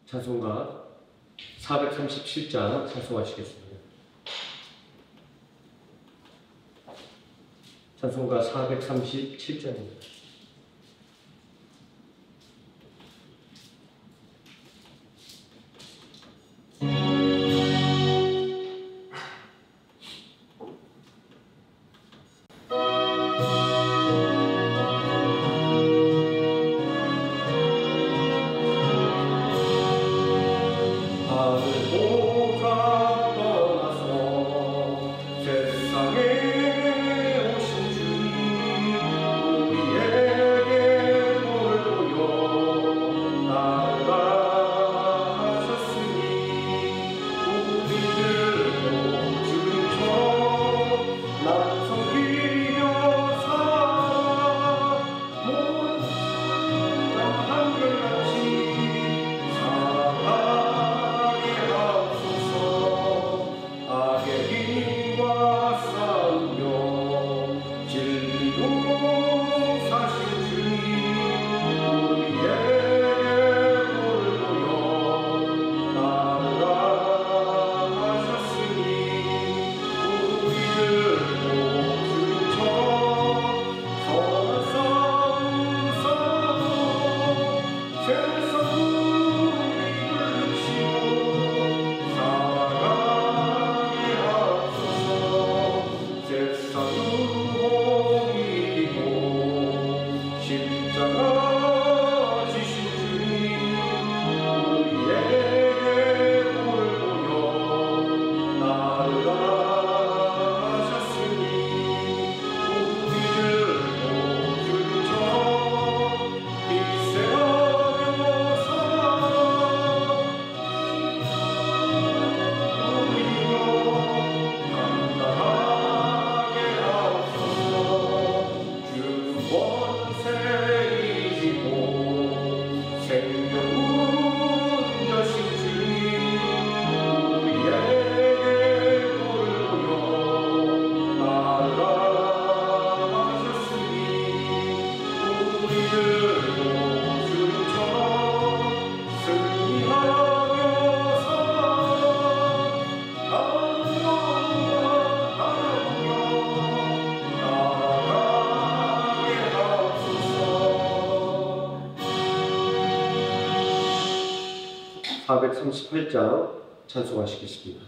찬송가 437장 찬송하시겠습니다. 찬송가 437장입니다. (438장) 찬송하시겠습니다.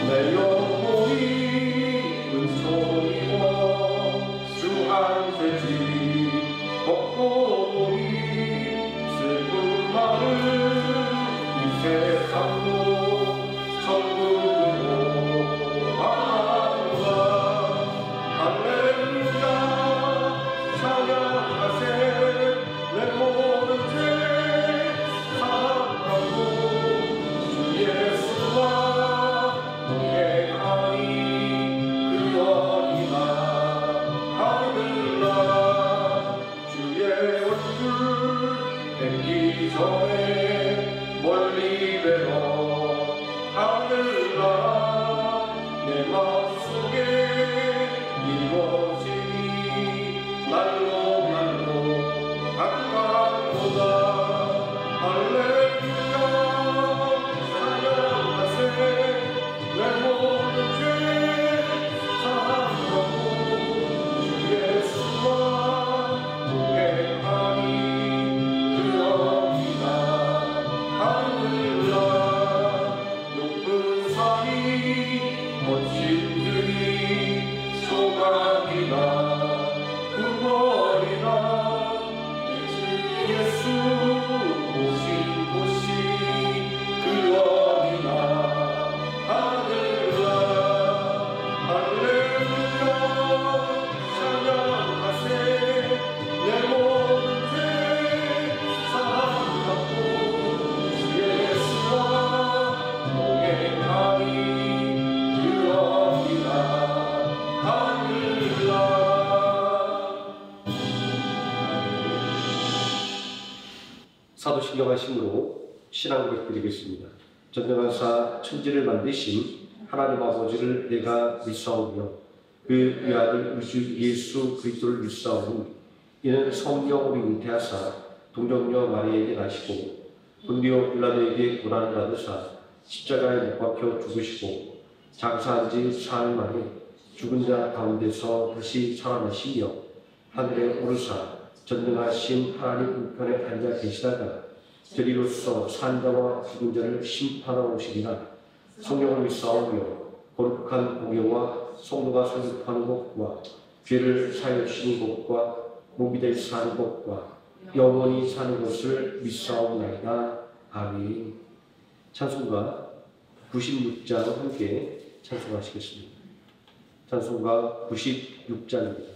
내 영혼이 은총이고 주 안세지 먹고 보니 슬픈 마음 이 세상도 천국으로 전에 멀리 배워 하늘나 내 마음속에 이루어지니 날로 날로 가까워다. 할렐루야 찬양하세 내 모든 죄 사함받고 주 예수와 동행하니 사도신경하심으로 신앙 고백 드리겠습니다. 전능하사 천지를 만드신 하나님 아버지를 내가 믿사오며 그 외아들 우리 주 예수 그리스도를 믿사오니 이는 성령으로 잉태하사 동정녀 마리아에게 나시고 본디오 빌라도에게 고난을 받으사 십자가에 못 박혀 죽으시고 장사한 지 사흘 만에 죽은 자 가운데서 다시 살아나시며 하늘에 오르사 전능하신 하나님 우편에 앉아 계시다가 저리로서 산 자와 죽은 자를 심판하러 오시리라. 성령을 믿사오며 거룩한 공예와 성도가 설립하는 것과 죄를 사여 주시는 것과 몸이 사는 것과 영원히 사는 것을 믿사옵나이다. 아멘. 찬송가 96장 함께 찬송하시겠습니다. 찬송가 96장입니다.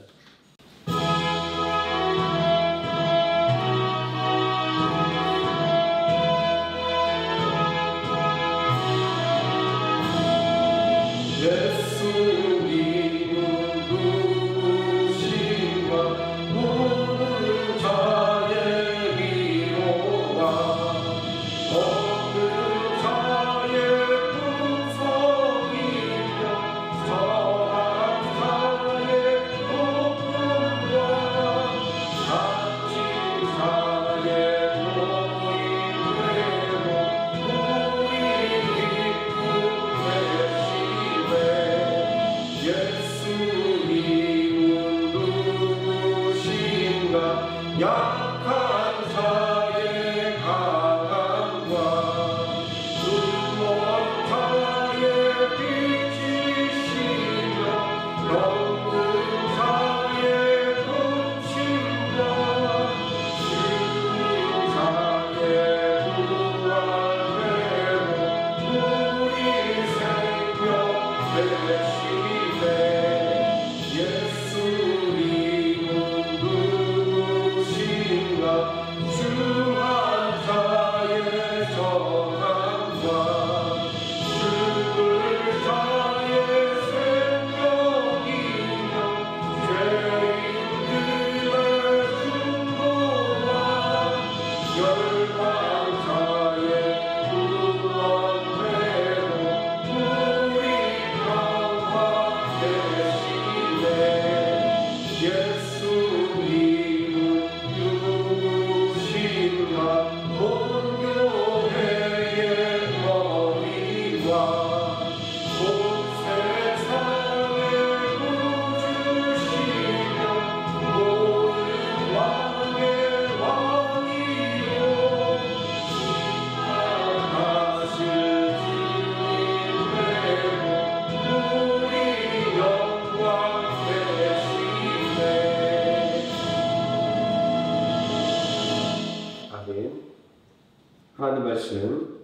하나님 말씀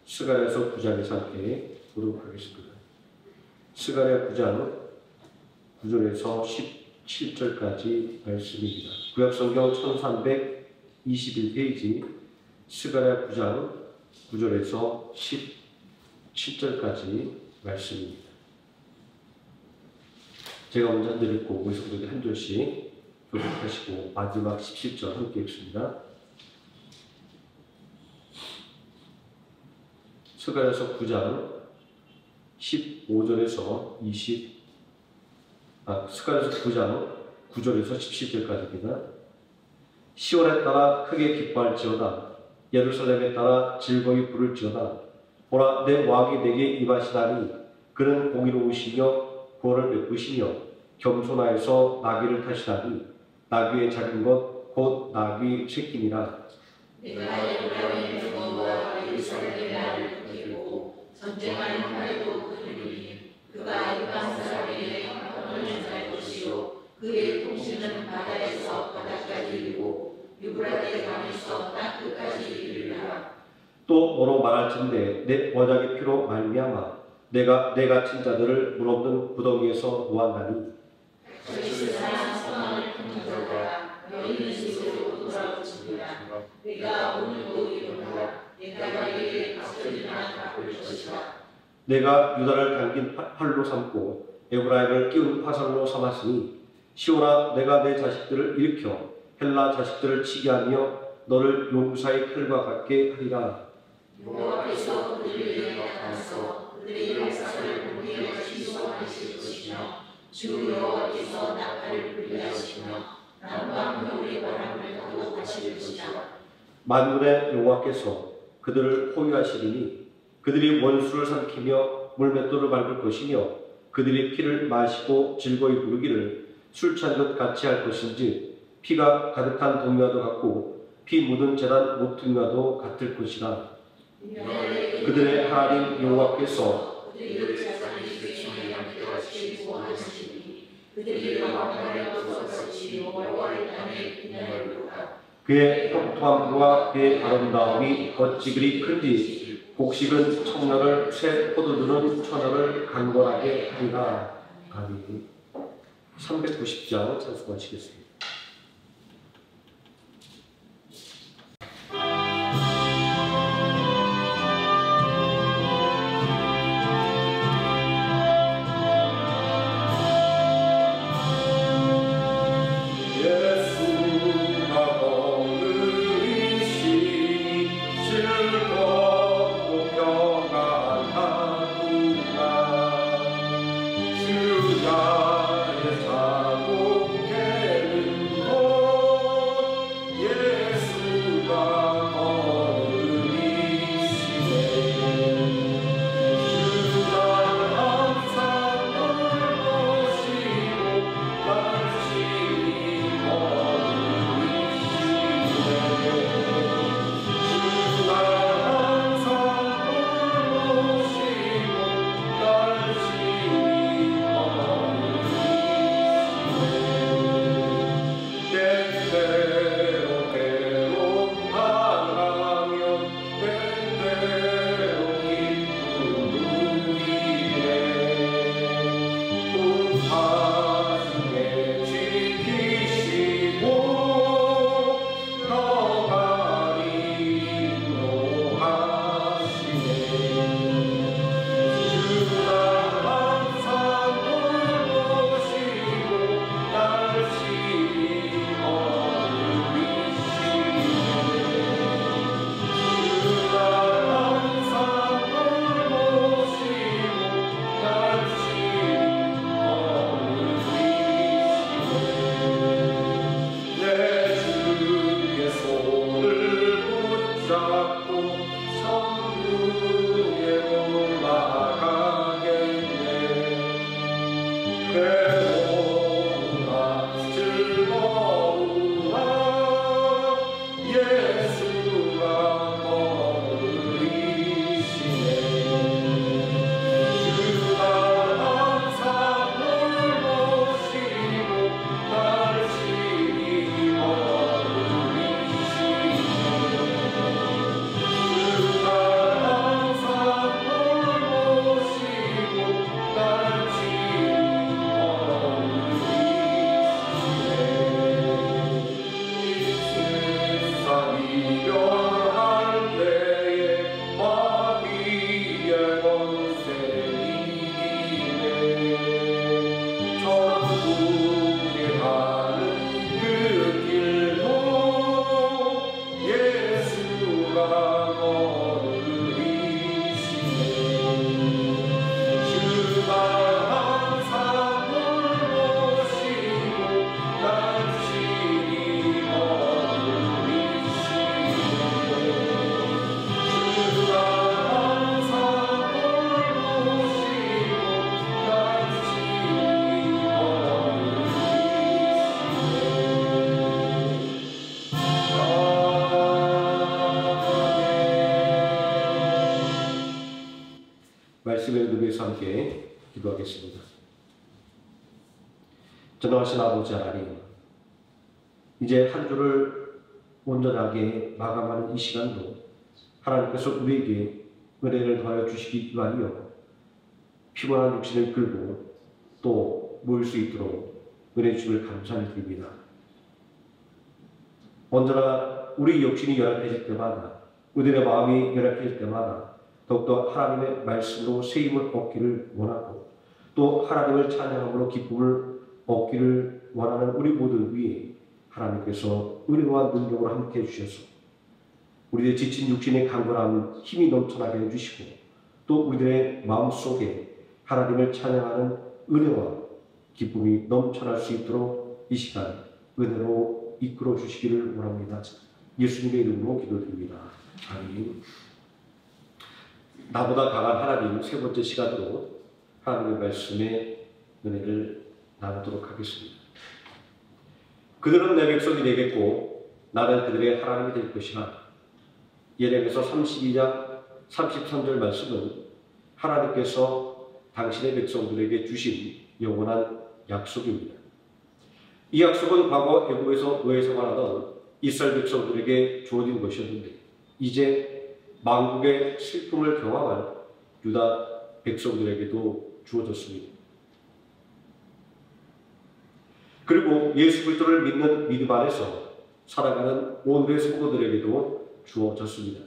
스가랴서 9장에서 함께 보도록 하겠습니다. 스가랴 9장 9절에서 17절까지 말씀입니다. 구약성경 1321페이지 스가랴 9장 9절에서 17절까지 말씀입니다. 제가 먼저 한 절 읽고 우리 성도들 한 절씩 교독하시고 마지막 17절 함께 읽습니다. 스가랴서 9장 15절에서 스가랴서 9장 9절에서 17절까지입니다. 시온에 따라 크게 기뻐할지어다. 예루살렘에 따라 즐거이 부를지어다. 보라, 내 왕이 내게 임하시다니 그는 공의로우시며 구원을 베푸시며 겸손하여서 나귀를 타시다니 나귀의 작은 것 곧 나귀 새끼니라. 내가 예루살렘의 영광과 예루살렘의 나를 부리고 전쟁하는 하나도 그들이니 그가 이방 사람에게 언어는 잘 것이요 그의 통신은 바다에서 바다까지 이르고 유브라데 강에서 땅 끝까지 이르리라. 또 뭐로 말할진대 내 원작의 피로 말미암아 내가 내 갇힌 자들을 물없는 구덩이에서 모았나니 세상의 선언을 듣는 자가 너희는 스스로 돌아오시리라. 내가 오늘도 이루노라. 내가 너희에게 박전이나 갚을 것이라. 내가 유다를 당긴 활로 삼고 에브라임을 끼운 화살로 삼았으니 시온아, 내가 내 자식들을 일으켜 헬라 자식들을 치게 하며 너를 용사의 칼과 같게 하리라. 여호와께서 그들을 위해 나타나서 그들의 용사를 주 여호와께서 나팔을 불게 하시며 남방 겨울의 바람을 타고 가실 것이다. 만군의 여호와께서 그들을 포위하시리니 그들이 원수를 삼키며 물맷돌을 밟을 것이며 그들이 피를 마시고 즐거이 부르기를 술 취한 것 같이 할 것인지 피가 가득한 동료와도 같고 피 묻은 재단 모퉁이와도 같을 것이라. 그들의 하나님 여호와께서 그들을 자기의 죄에 함께 하시고 하시니 그들이 왕관에 벗어같이 여호와의 땅에 빛나는 도다. 그의 형통함과 그의 아름다움이 어찌 그리 큰지 곡식은 청년을 새 포도주는 처녀를 강건하게 하리라. 아멘. 390장 찬송하시겠습니다. 말씀을 누리면서 함께 기도하겠습니다. 전능하신 아버지 하나님, 이제 한 주를 온전하게 마감하는 이 시간도 하나님께서 우리에게 은혜를 더하여 주시기 위하여 피곤한 육신을 끌고 또 모일 수 있도록 은혜 주심을 감사를 드립니다. 언제나 우리 육신이 열악해질 때마다, 우리의 마음이 열악해질 때마다 더욱더 하나님의 말씀으로 세임을 얻기를 원하고 또 하나님을 찬양함으로 기쁨을 얻기를 원하는 우리 모두 위에 하나님께서 은혜와 능력으로 함께 해주셔서 우리의 지친 육신의 강건함 힘이 넘쳐나게 해주시고 또 우리들의 마음속에 하나님을 찬양하는 은혜와 기쁨이 넘쳐날 수 있도록 이 시간 은혜로 이끌어 주시기를 원합니다. 예수님의 이름으로 기도드립니다. 아멘. 나보다 강한 하나님 세 번째 시간으로 하나님의 말씀에 은혜를 나누도록 하겠습니다. 그들은 내 백성이 되겠고 나는 그들의 하나님이 될 것이라. 예레미야서 32장 33절 말씀은 하나님께서 당신의 백성들에게 주신 영원한 약속입니다. 이 약속은 과거 애굽에서 노예 생활하던 이스라엘 백성들에게 주어진 것이었는데 이제 만국의 슬픔을 경험할 유다 백성들에게도 주어졌습니다. 그리고 예수 그리스도를 믿는 믿음 안에서 살아가는 온누의 성도들에게도 주어졌습니다.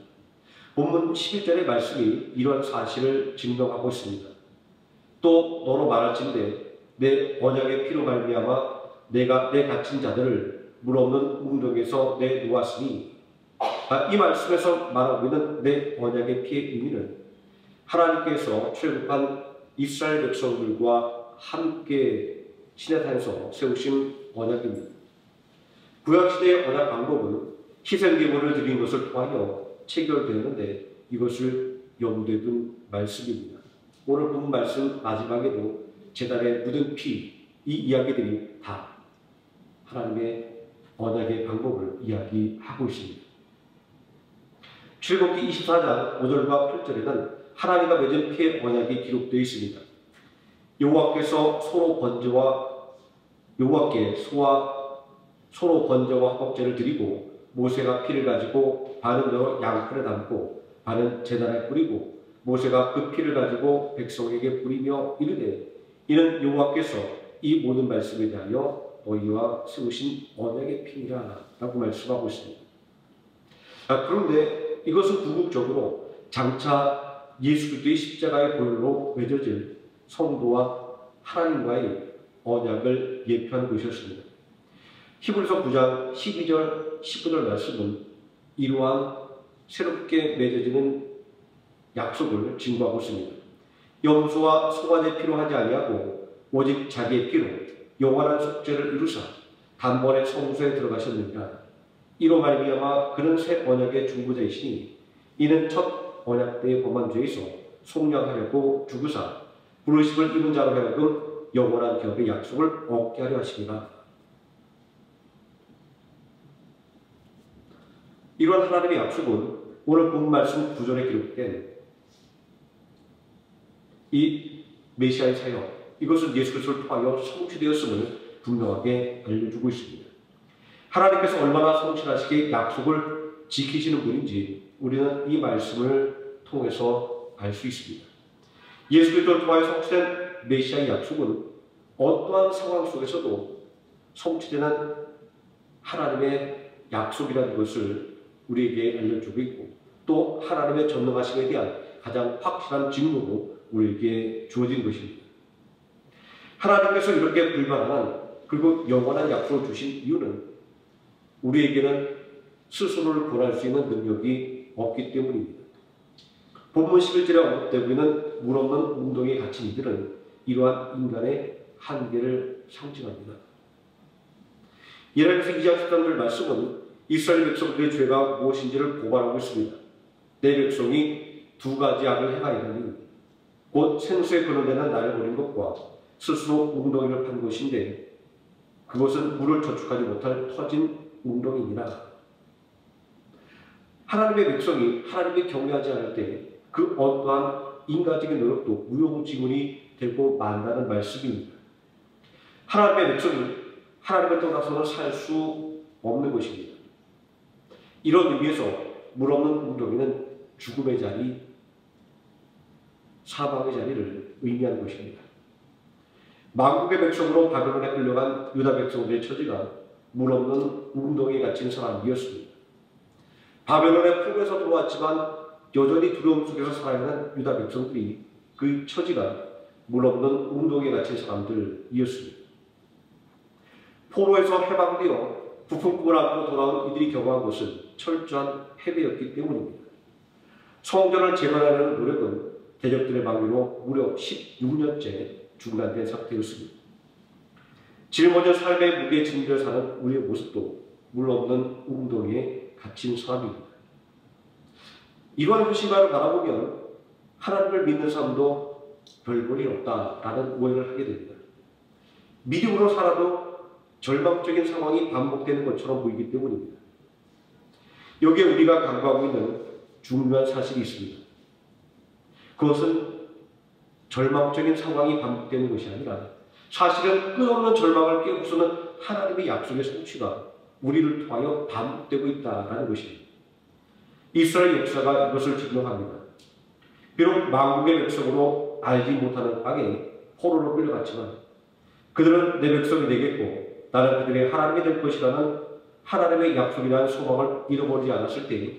본문 11절의 말씀이 이러한 사실을 증명하고 있습니다. 또 너로 말할진대 내 언약의 피로 말미암아 내가 내 갇힌 자들을 물 없는 웅덩이에서 내놓았으니, 이 말씀에서 말하고 있는 내 언약의 피의 의미는 하나님께서 출애굽한 이스라엘 백성들과 함께 시내산에서 세우신 언약입니다. 구약시대의 언약 방법은 희생제물을 드리는 것을 통하여 체결되었는데 이것을 염두에 둔 말씀입니다. 오늘 본 말씀 마지막에도 제단에 묻은 피, 이 이야기들이 다 하나님의 언약의 방법을 이야기하고 있습니다. 출애굽기 24장 5절과 8절에는 하나님과 맺은 피의 언약이 기록되어 있습니다. 여호와께서 여호와께 소로 번제와 화목제를 드리고 모세가 피를 가지고 반은 여러 양털에 담고 반은 제단에 뿌리고 모세가 그 피를 가지고 백성에게 뿌리며 이르되 이는 여호와께서 이 모든 말씀에 대하여 너희와 세우신 언약의 피니라 라고 말씀하고 있습니다. 그런데 이것은 궁극적으로 장차 예수 그리스도의 십자가의 보혈로 맺어질 성도와 하나님과의 언약을 예표한 것이었습니다. 히브리서 9장 12절 19절 말씀은 이러한 새롭게 맺어지는 약속을 증거하고 있습니다. 염소와 소가지 피로 하지 아니하고 오직 자기의 피로 영원한 속죄를 이루사 단번에 성소에 들어가셨느니라. 이로 말미암아 그는 새 언약의 중보자이시니 이는 첫 언약 때의 범한 죄에서 속량하려고 죽으사 부르심을 입은 자로 하여금 영원한 기업의 약속을 얻게 하려 하십니다. 이러한 하나님의 약속은 오늘 본 말씀 9절에 기록된 이 메시아의 사역, 이것은 예수 그리스도를 통하여 성취되었음을 분명하게 알려주고 있습니다. 하나님께서 얼마나 성실하시게 약속을 지키시는 분인지 우리는 이 말씀을 통해서 알 수 있습니다. 예수 그리스도를 통하여 성취된 메시아의 약속은 어떠한 상황 속에서도 성취되는 하나님의 약속이라는 것을 우리에게 알려주고 있고 또 하나님의 전능하심에 대한 가장 확실한 증거로 우리에게 주어진 것입니다. 하나님께서 이렇게 불가능한 그리고 영원한 약속을 주신 이유는 우리에게는 스스로를 구원할 수 있는 능력이 없기 때문입니다. 본문 11절에 언급되고 있는 물 없는 웅덩이에 갇힌 이들은 이러한 인간의 한계를 상징합니다. 예레미야서 2장 13절 말씀은 이스라엘 백성들의 죄가 무엇인지를 고발하고 있습니다. 내 백성이 두 가지 악을 행하리니 곧 생수에 거론되는 나를 버린 것과 스스로 웅덩이를 판 것인데 그것은 물을 저축하지 못할 터진 웅덩이니라. 하나님의 백성이 하나님을 경외하지 않을 때 그 어떠한 인간적인 노력도 무용지물이 되고 만다는 말씀입니다. 하나님의 백성이 하나님을 떠나서는 살 수 없는 것입니다. 이런 의미에서 물 없는 웅덩이는 죽음의 자리, 사망의 자리를 의미하는 것입니다. 만국의 백성으로 바벨론에 끌려간 유다 백성들의 처지가 물 없는 웅덩이에 갇힌 사람이었습니다. 바벨론의 포로에서 들어왔지만 여전히 두려움 속에서 살아가는 유다 백성들이 그 처지가 물 없는 웅덩이에 갇힌 사람들이었습니다. 포로에서 해방되어 부품꾼을 안고 돌아온 이들이 경험한 것은 철저한 패배였기 때문입니다. 성전을 재건하려는 노력은 대적들의 방해로 무려 16년째 중단된 상태였습니다. 짊어진 삶의 무게에 짐져 사는 우리의 모습도 물 없는 웅덩이에 갇힌 사람입니다. 이러한 현실을 바라보면 하나님을 믿는 사람도 별 볼일 없다라는 오해를 하게 됩니다. 믿음으로 살아도 절망적인 상황이 반복되는 것처럼 보이기 때문입니다. 여기에 우리가 간구하고 있는 중요한 사실이 있습니다. 그것은 절망적인 상황이 반복되는 것이 아니라 사실은 끝없는 절망을 깨우치는 하나님의 약속의 성취가 우리를 통하여 반복되고 있다는 것입니다. 이스라엘 역사가 이것을 증명합니다. 비록 만국의 백성으로 알지 못하는 땅에 포로로 끌려갔지만 그들은 내 백성이 되겠고 나는 그들의 하나님이 될 것이라는 하나님의 약속이라는 소망을 잃어버리지 않았을 때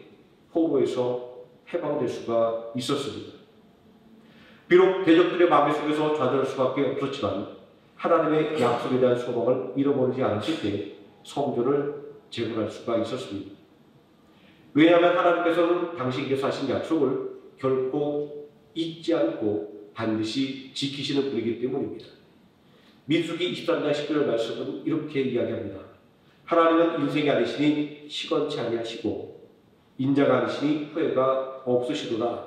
포로에서 해방될 수가 있었습니다. 비록 대적들의 마음 속에서 좌절할 수밖에 없었지만 하나님의 약속에 대한 소망을 잃어버리지 않았을 때 성전을 재건할 수가 있었습니다. 왜냐하면 하나님께서는 당신께서 하신 약속을 결코 잊지 않고 반드시 지키시는 분이기 때문입니다. 민수기 23장 10절 말씀은 이렇게 이야기합니다. 하나님은 인생이 아니시니 시건치 아니하시고 인자가 아니시니 후회가 없으시도다.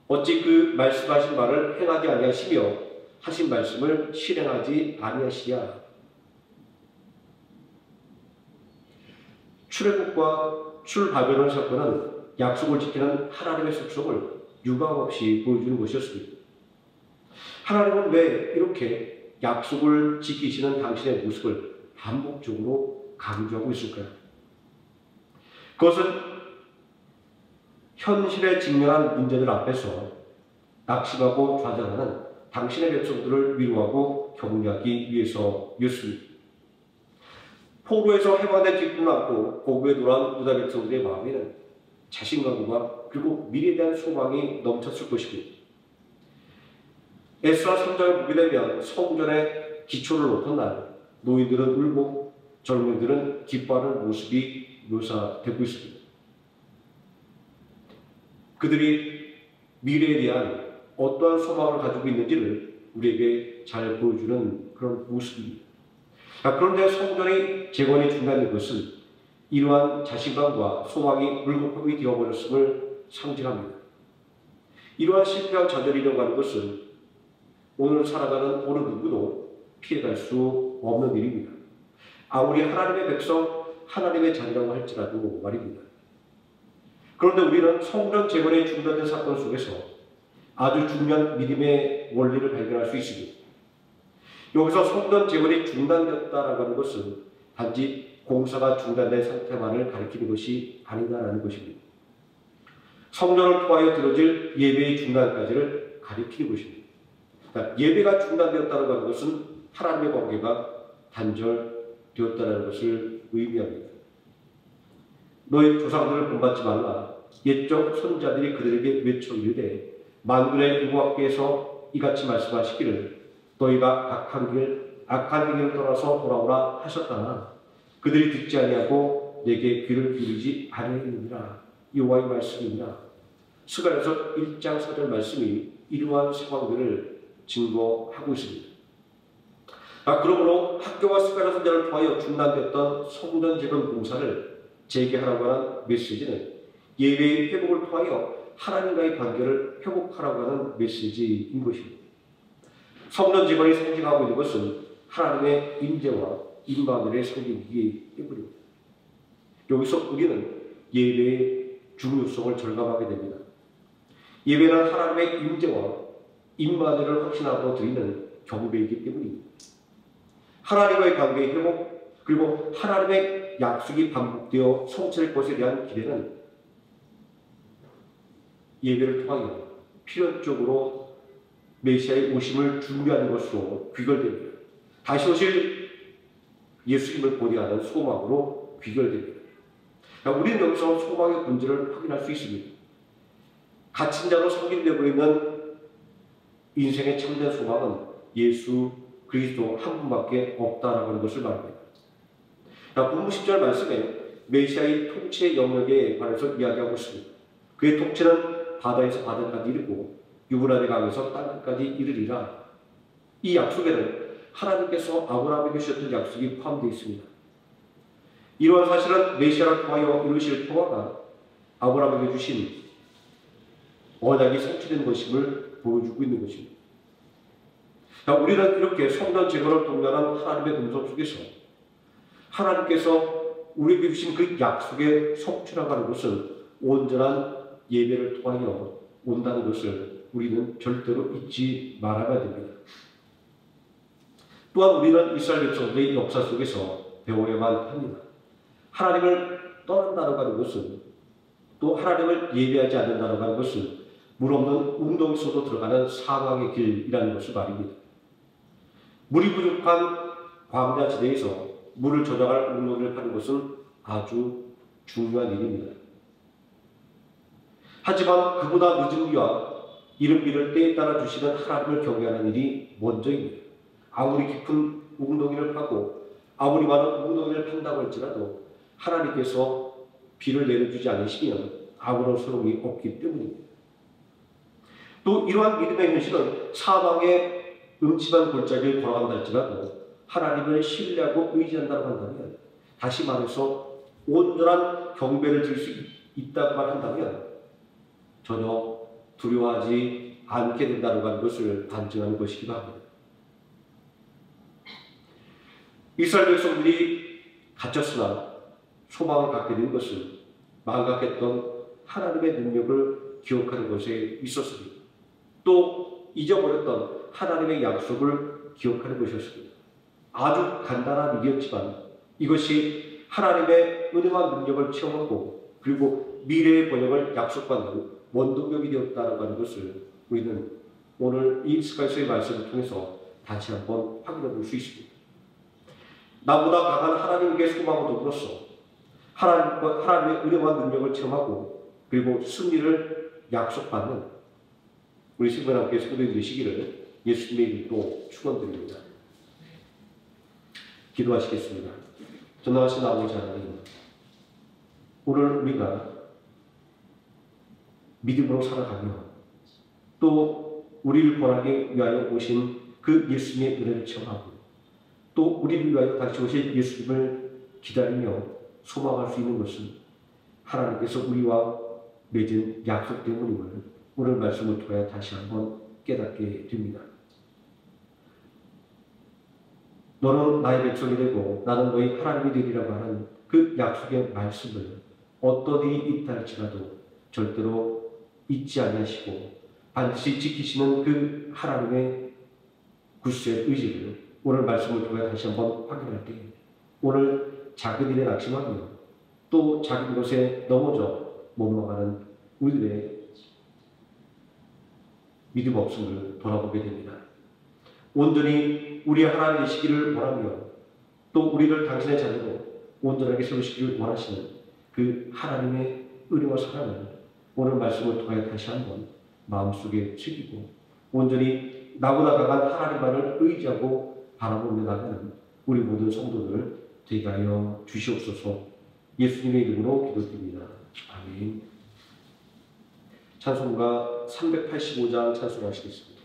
어찌 그 말씀하신 말을 행하지 아니하시며 하신 말씀을 실행하지 아니하시랴. 출애굽과 출바벨론 사건은 약속을 지키는 하나님의 속성을 유감없이 보여주는 것이었습니다. 하나님은 왜 이렇게 약속을 지키시는 당신의 모습을 반복적으로 강조하고 있을까요? 그것은 현실에 직면한 문제들 앞에서 낙심하고 좌절하는 당신의 백성들을 위로하고 격려하기 위해서였습니다. 포로에서 해방된 기쁨을 안고 고국에 돌아온 유다 백성들의 마음에는 자신감과 그리고 미래에 대한 소망이 넘쳤을 것입니다. 에스라 3장을 보게 되면 성전의 기초를 놓던 날 노인들은 울고 젊은이들은 기뻐하는 모습이 묘사되고 있습니다. 그들이 미래에 대한 어떠한 소망을 가지고 있는지를 우리에게 잘 보여주는 그런 모습입니다. 그런데 성전의 재건이 중단된 것은 이러한 자신감과 소망이 물거품이 되어버렸음을 상징합니다. 이러한 실패와 좌절이 되어가는 것은 오늘 살아가는 어느 누구도 피해갈 수 없는 일입니다. 아무리 하나님의 백성, 하나님의 자녀라고 할지라도 말입니다. 그런데 우리는 성전 재건이 중단된 사건 속에서 아주 중요한 믿음의 원리를 발견할 수 있습니다. 여기서 성전 재건이 중단되었다라고 하는 것은 단지 공사가 중단된 상태만을 가리키는 것이 아니다라는 것입니다. 성전을 통하여 드려질 예배의 중단까지를 가리키는 것입니다. 그러니까 예배가 중단되었다는 것은 하나님의 관계가 단절되었다는 것을 의미합니다. 너희 조상들을 본받지 말라. 옛적 선자들이 그들에게 외쳐 이르되 만군의 여호와께서 이같이 말씀하시기를 너희가 악한 길을 떠나서 돌아오라 하셨다나 그들이 듣지 아니하고 내게 귀를 기울이지 아니하느니라. 여호와의 말씀입니다. 스가랴서 1장 4절 말씀이 이러한 상황들을 증거하고 있습니다. 그러므로 학교와 스가랴 선지자를 통하여 중단됐던 성전 재건 공사를 재개하라고 하는 메시지는 예배의 회복을 통하여 하나님과의 관계를 회복하라고 하는 메시지인 것입니다. 성전 재건이 상징하고 있는 것은 하나님의 임재와 임마누엘의 상징이기 때문입니다. 여기서 우리는 예배의 중요성을 절감하게 됩니다. 예배는 하나님의 임재와 임마누엘을 확신하고 드리는 경배이기 때문입니다. 하나님과의 관계의 회복 그리고 하나님의 약속이 반복되어 성취될 것에 대한 기대는 예배를 통하여 필연적으로 메시아의 오심을 준비하는 것으로 귀결됩니다. 다시 오실 예수님을 보내하는 소망으로 귀결됩니다. 우리는 여기서 소망의 본질을 확인할 수 있습니다. 갇힌 자로 성김되고 있는 인생의 참된 소망은 예수 그리스도 한 분밖에 없다라고 하는 것을 말합니다. 본문 10절 말씀에 메시아의 통치의 영역에 관해서 이야기하고 있습니다. 그의 통치는 바다에서 바다까지 이르고 유브라데 강에서 땅끝까지 이르리라. 이 약속에는 하나님께서 아브라함에게 주셨던 약속이 포함되어 있습니다. 이러한 사실은 메시아를 통하여 이루실 평화가 아브라함에게 주신 언약이 성취된 것임을 보여주고 있는 것입니다. 우리는 이렇게 성전 제거를 동반한 하나님의 음성 속에서 하나님께서 우리에게 주신 그 약속의 성취라고 것을 온전한 예배를 통하여 온다는 것을 우리는 절대로 잊지 말아야 됩니다. 또한 우리는 이스라엘 백성들의 역사 속에서 배워야만 합니다. 하나님을 떠난다고 하는 것은, 또 하나님을 예배하지 않는다고 하는 것은 물 없는 운동 속으로 들어가는 사망의 길이라는 것을 말입니다. 물이 부족한 광야 지대에서 물을 저장할 운동을 하는 것은 아주 중요한 일입니다. 하지만 그보다 늦은 비와 이른 비를 때에 따라 주시는 하나님을 경외하는 일이 먼저입니다. 아무리 깊은 웅덩이를 파고 아무리 많은 웅덩이를 판다고 할지라도 하나님께서 비를 내려주지 않으시면 아무런 소용이 없기 때문입니다. 또 이러한 믿음의 현실은 사망의 음침한 골짜기를 걸어간다 할지라도 하나님을 신뢰하고 의지한다고 한다면, 다시 말해서 온전한 경배를 드릴 수 있다고만 한다면 전혀 두려워하지 않게 된다고 하는 것을 반증하는 것이기도 합니다. 이스라엘 백성들이 갇혔으나 소망을 갖게 된 것은 망각했던 하나님의 능력을 기억하는 것에 있었습니다. 또 잊어버렸던 하나님의 약속을 기억하는 것이었습니다. 아주 간단한 일이었지만 이것이 하나님의 은혜와 능력을 체험하고 그리고 미래의 번영을 약속받는 원동력이 되었다는 것을 우리는 오늘 이 스가랴서의 말씀을 통해서 다시 한번 확인해 볼 수 있습니다. 나보다 강한 하나님께 소망을 둬서 하나님의 은혜와 능력을 체험하고 그리고 승리를 약속받는 우리 친구와 함께 성도님 되시기를 예수님의 이름으로 축원드립니다. 기도하시겠습니다. 전능하신 아버지 하나님, 오늘 우리가 믿음으로 살아가며 또 우리를 권하기 위하여 오신 그 예수님의 은혜를 체험하고 또 우리를 위하여 다시 오실 예수님을 기다리며 소망할 수 있는 것은 하나님께서 우리와 맺은 약속 때문임을 오늘 말씀을 통해 다시 한번 깨닫게 됩니다. 너는 나의 백성이 되고 나는 너희 하나님이 되리라고 하는 그 약속의 말씀을 어떤 일이 있다 할지라도 절대로 잊지 아니하시고 반드시 지키시는 그 하나님의 굳센 의지를 오늘 말씀을 통해 다시 한번 확인할 때 오늘 작은 일에 낙심하며 또 작은 것에 넘어져 못망하는 우리들의 믿음 없음을 돌아보게 됩니다. 온전히 우리의 하나님 되시기를 원하며 또 우리를 당신의 자녀로 온전하게 세우시기를 원하시는 그 하나님의 은혜와 사랑을 오늘 말씀을 통해 다시 한번 마음속에 새기고 온전히 나보다 강한 하나님만을 의지하고 바라보며 나가는 우리 모든 성도들 되게 하여 주시옵소서. 예수님의 이름으로 기도드립니다. 아멘. 찬송가 385장 찬송하시겠습니다.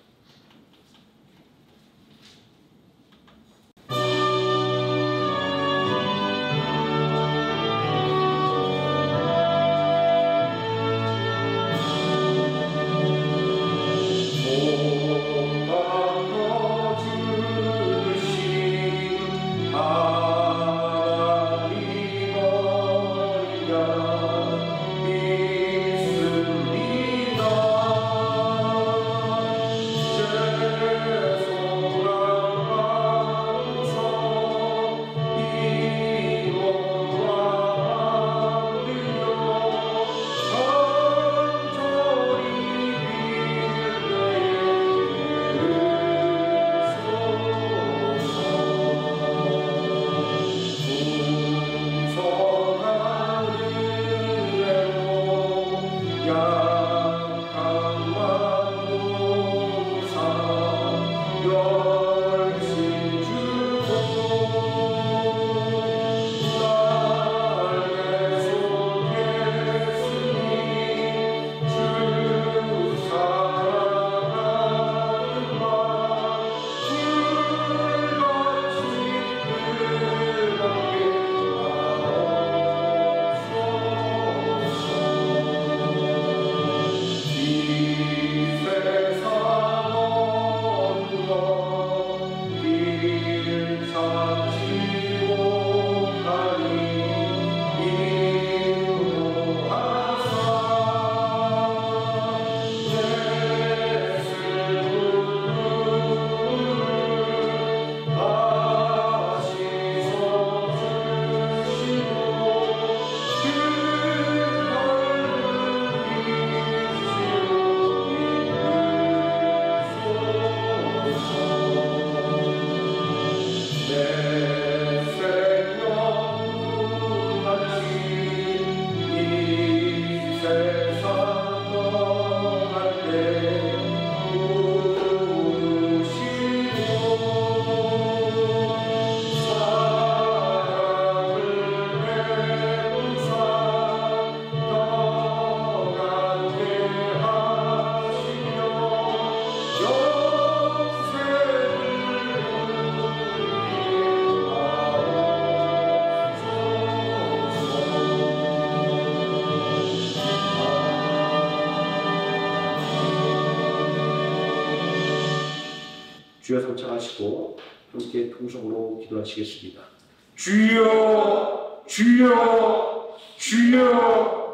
주여 성창하시고 함께 통성으로 기도하시겠습니다. 주여 주여 주여.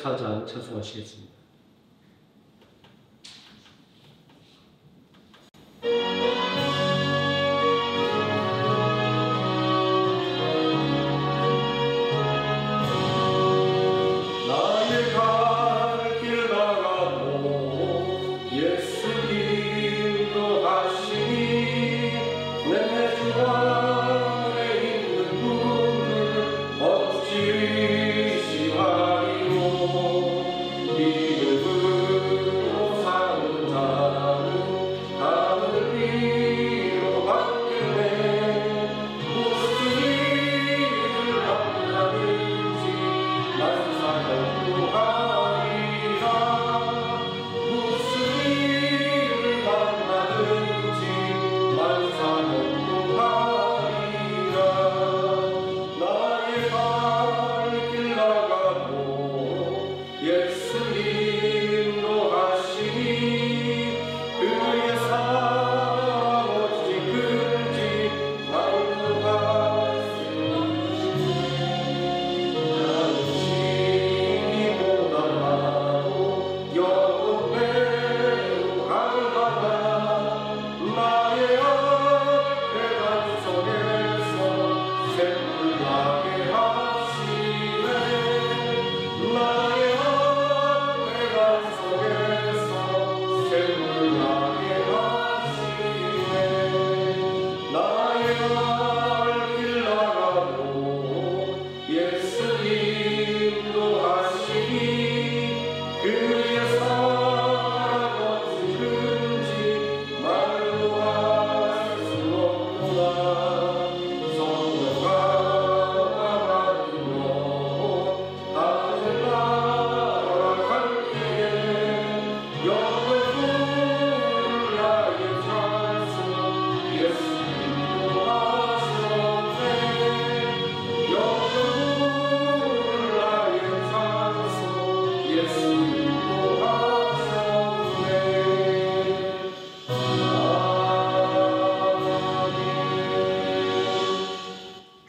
24장 찬송하시겠습니다.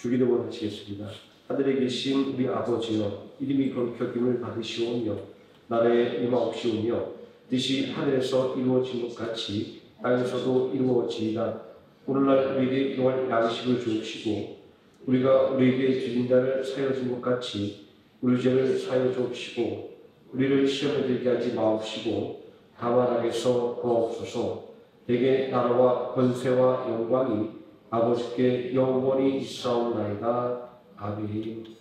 주기도문 하시겠습니다. 하늘에 계신 우리 아버지여, 이름이 거룩히 여김을 받으시오며 나라의 임하옵시오며 뜻이 하늘에서 이루어진 것 같이 땅에서도 이루어지이다. 오늘날 우리에게 일용할 양식을 주옵시고 우리가 우리에게 질린 자를 사하여 준 것 같이 우리 죄를 사하여 주옵시고 우리를 시험에 들게 하지 마옵시고 다만 악에서 구하옵소서. 대개 나라와 권세와 영광이 아버지께 영원히 있사옵나이다. 아멘.